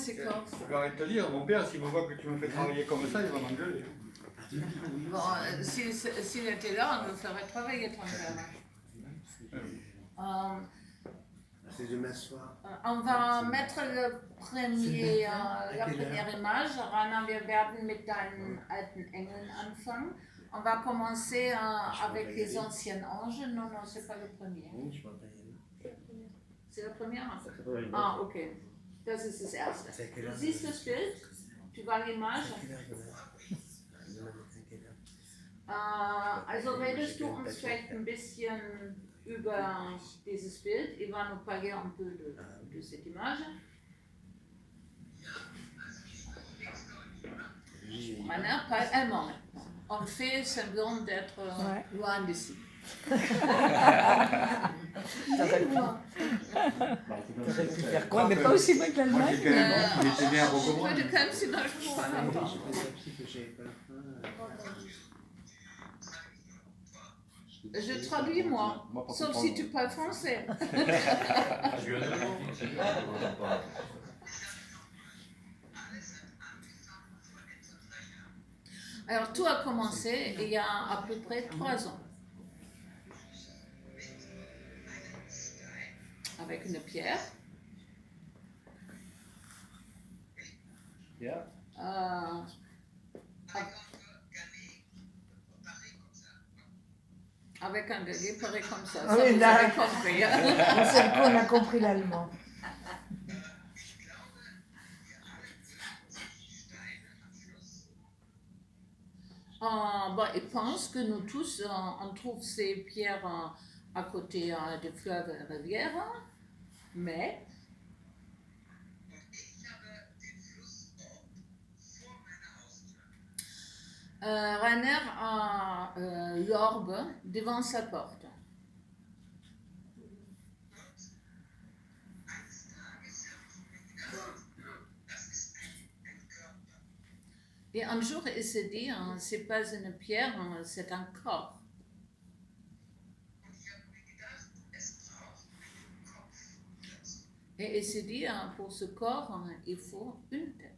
c'est corse. J'arrête de te dire, mon père, s'il me voit que tu me fais travailler comme ça, il va m'engueuler. Bon, s'il était là, on le ferait travailler ton père. C'est demain soir. On va mettre la première image. Rana, wir werden mit deinen alten Engeln anfangen. On va commencer avec les anciens anges. Non, non, c'est pas le premier. C'est le premier? Ah, ok. Das ist das erste. Du siehst das Bild? Tu vois l'image? Also redest du uns vielleicht ein bisschen über dieses Bild? Il va nous parler un peu de cette image. Rana parle allemand. On fait semblant d'être loin d'ici. T'aurais pu faire quoi? Mais pas aussi bien que l'Allemagne. Il était né à Je Roquebrune. peux comme si je pourrais l'entendre. Je traduis moi, sauf si tu parles français. Alors tout a commencé il y a à peu près 3 ans. Avec une pierre. Avec un galet pareil comme ça. Ça, Oui, vous là. avez compris. On sait qu'on a compris l'allemand. Bon, ils pensent que nous tous, on trouve ces pierres à côté des fleuves et rivières, mais Rainer a l'orbe devant sa porte. Et un jour, il s'est dit, c'est pas une pierre, c'est un corps. Et il s'est dit, pour ce corps, il faut une tête.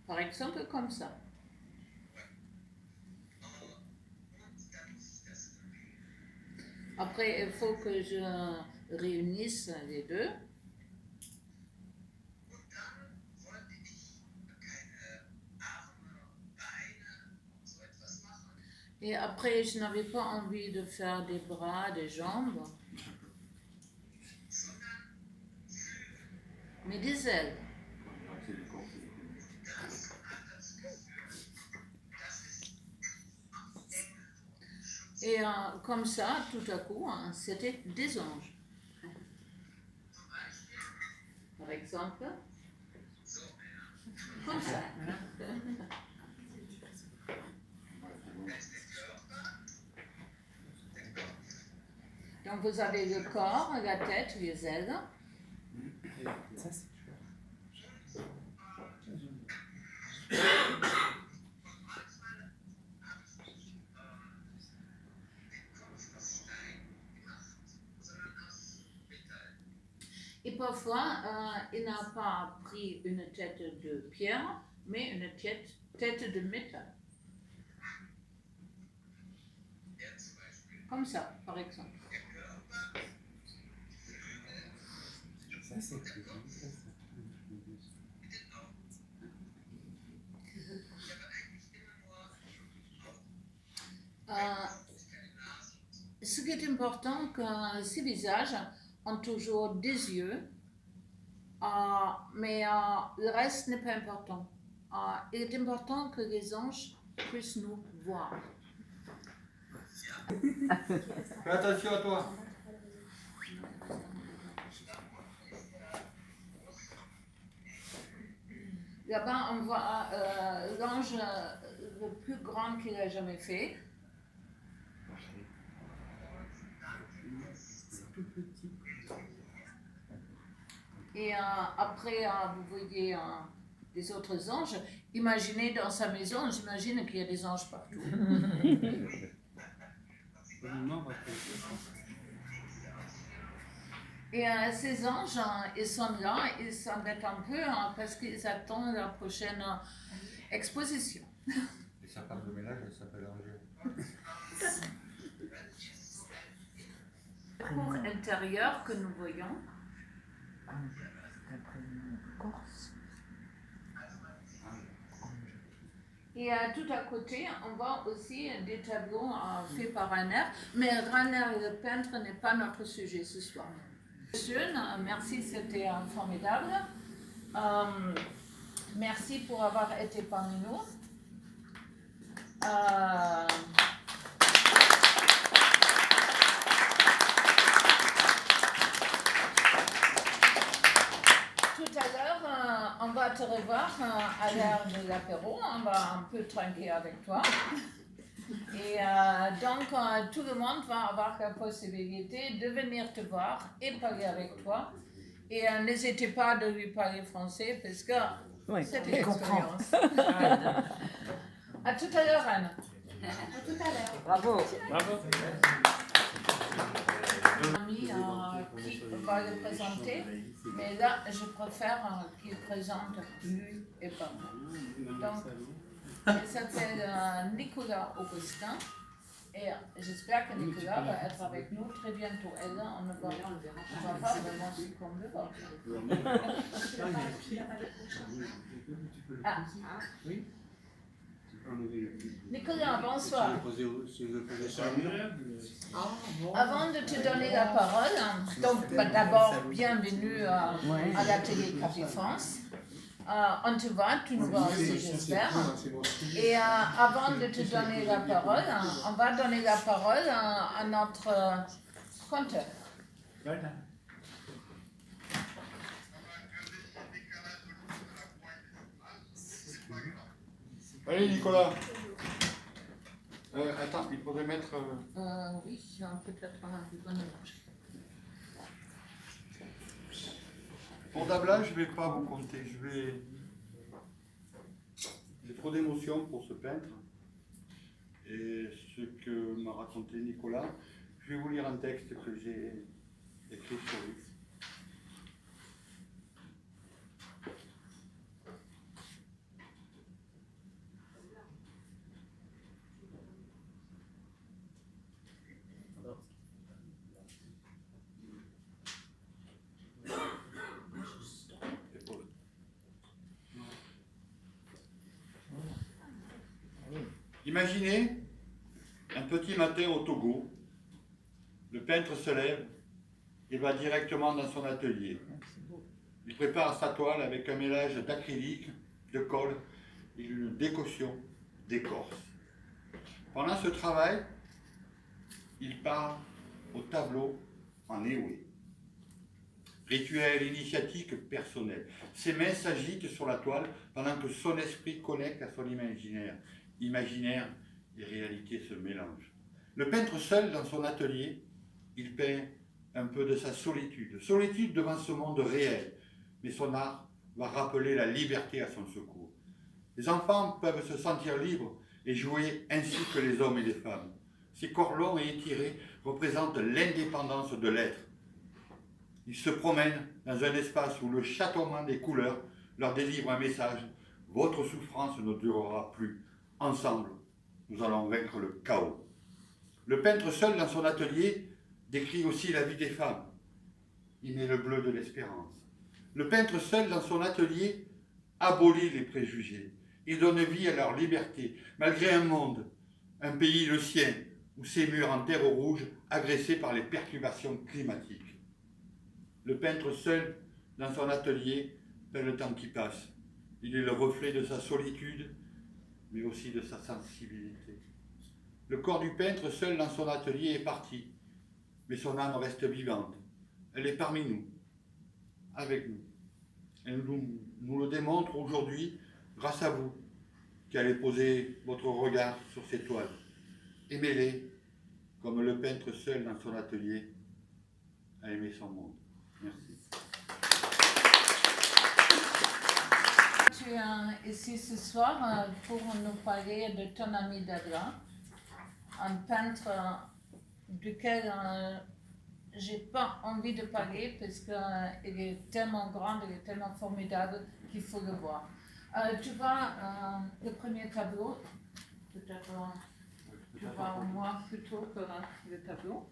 Par exemple, comme ça. Après, il faut que je réunisse les deux. Et après, je n'avais pas envie de faire des bras, des jambes, mais des ailes. Et comme ça, tout à coup, c'était des anges. Par exemple, comme ça. Donc vous avez le corps, la tête, les ailes. Ça, c'est Et parfois, il n'a pas pris une tête de pierre, mais une tête de métal. Comme ça, par exemple. Ça, c'est Ce qui est important, que ces visages ont toujours des yeux, mais le reste n'est pas important. Il est important que les anges puissent nous voir. Fais attention à toi. Là-bas, on voit l'ange le plus grand qu'il a jamais fait. Et après, vous voyez des autres anges. Imaginez dans sa maison, j'imagine qu'il y a des anges partout. Et ces anges, ils sont là, ils s'embêtent un peu parce qu'ils attendent la prochaine exposition. Et sa femme de ménage, elle s'appelle Angèle. Le cours intérieur que nous voyons. Corse. Et tout à côté, on voit aussi des tableaux faits par Rainer. Mais Rainer, le peintre, n'est pas notre sujet ce soir. Jeune, merci, c'était formidable. Merci pour avoir été parmi nous. Tout à l'heure, on va te revoir à l'heure de l'apéro. On va un peu trinquer avec toi. Et donc, tout le monde va avoir la possibilité de venir te voir et parler avec toi. Et n'hésitez pas de lui parler français parce que c'est une expérience. À tout à l'heure, Anne. À tout à l'heure. Bravo. Ami qui va le présenter, mais là, je préfère qu'il présente lui et pas moi. Donc, il s'appelle Nicolas Augustin et j'espère que Nicolas va être avec nous très bientôt. Et là, on ne va pas vraiment succomber. Ah. Nicolas, bonsoir. Avant de te donner la parole, donc d'abord bienvenue à l'atelier Café France. On te voit, tu nous vois aussi, j'espère. Et avant de te donner la parole, on va donner la parole à notre conteur. Allez, Nicolas. Attends, il faudrait mettre... Oui, peut-être un bon image. Pour Dabla, je ne vais pas vous compter. J'ai trop d'émotions pour ce peintre. Et ce que m'a raconté Nicolas, je vais vous lire un texte que j'ai écrit sur lui. Imaginez un petit matin au Togo, le peintre se lève et va directement dans son atelier. Il prépare sa toile avec un mélange d'acrylique, de colle et une décoction d'écorce. Pendant ce travail, il part au tableau en éoué. Rituel initiatique personnel. Ses mains s'agitent sur la toile pendant que son esprit connecte à son imaginaire. Imaginaire et réalité se mélangent. Le peintre seul dans son atelier, il peint un peu de sa solitude. Solitude devant ce monde réel, mais son art va rappeler la liberté à son secours. Les enfants peuvent se sentir libres et jouer ainsi que les hommes et les femmes. Ces corps longs et étirés représentent l'indépendance de l'être. Ils se promènent dans un espace où le chatoiement des couleurs leur délivre un message. Votre souffrance ne durera plus. Ensemble, nous allons vaincre le chaos. Le peintre seul dans son atelier décrit aussi la vie des femmes. Il met le bleu de l'espérance. Le peintre seul dans son atelier abolit les préjugés. Il donne vie à leur liberté, malgré un monde, un pays, le sien, où ces murs en terre rouge, agressés par les perturbations climatiques. Le peintre seul dans son atelier peint le temps qui passe. Il est le reflet de sa solitude, mais aussi de sa sensibilité. Le corps du peintre seul dans son atelier est parti, mais son âme reste vivante. Elle est parmi nous, avec nous. Elle nous le démontre aujourd'hui grâce à vous, qui allez poser votre regard sur ces toiles. Aimez-les comme le peintre seul dans son atelier a aimé son monde. Merci. Tu es ici ce soir pour nous parler de ton ami Dabla, un peintre duquel j'ai pas envie de parler parce qu'il est tellement grand, il est tellement formidable qu'il faut le voir. Tu vois le premier tableau, peut-être tu vois moi plutôt que le tableau.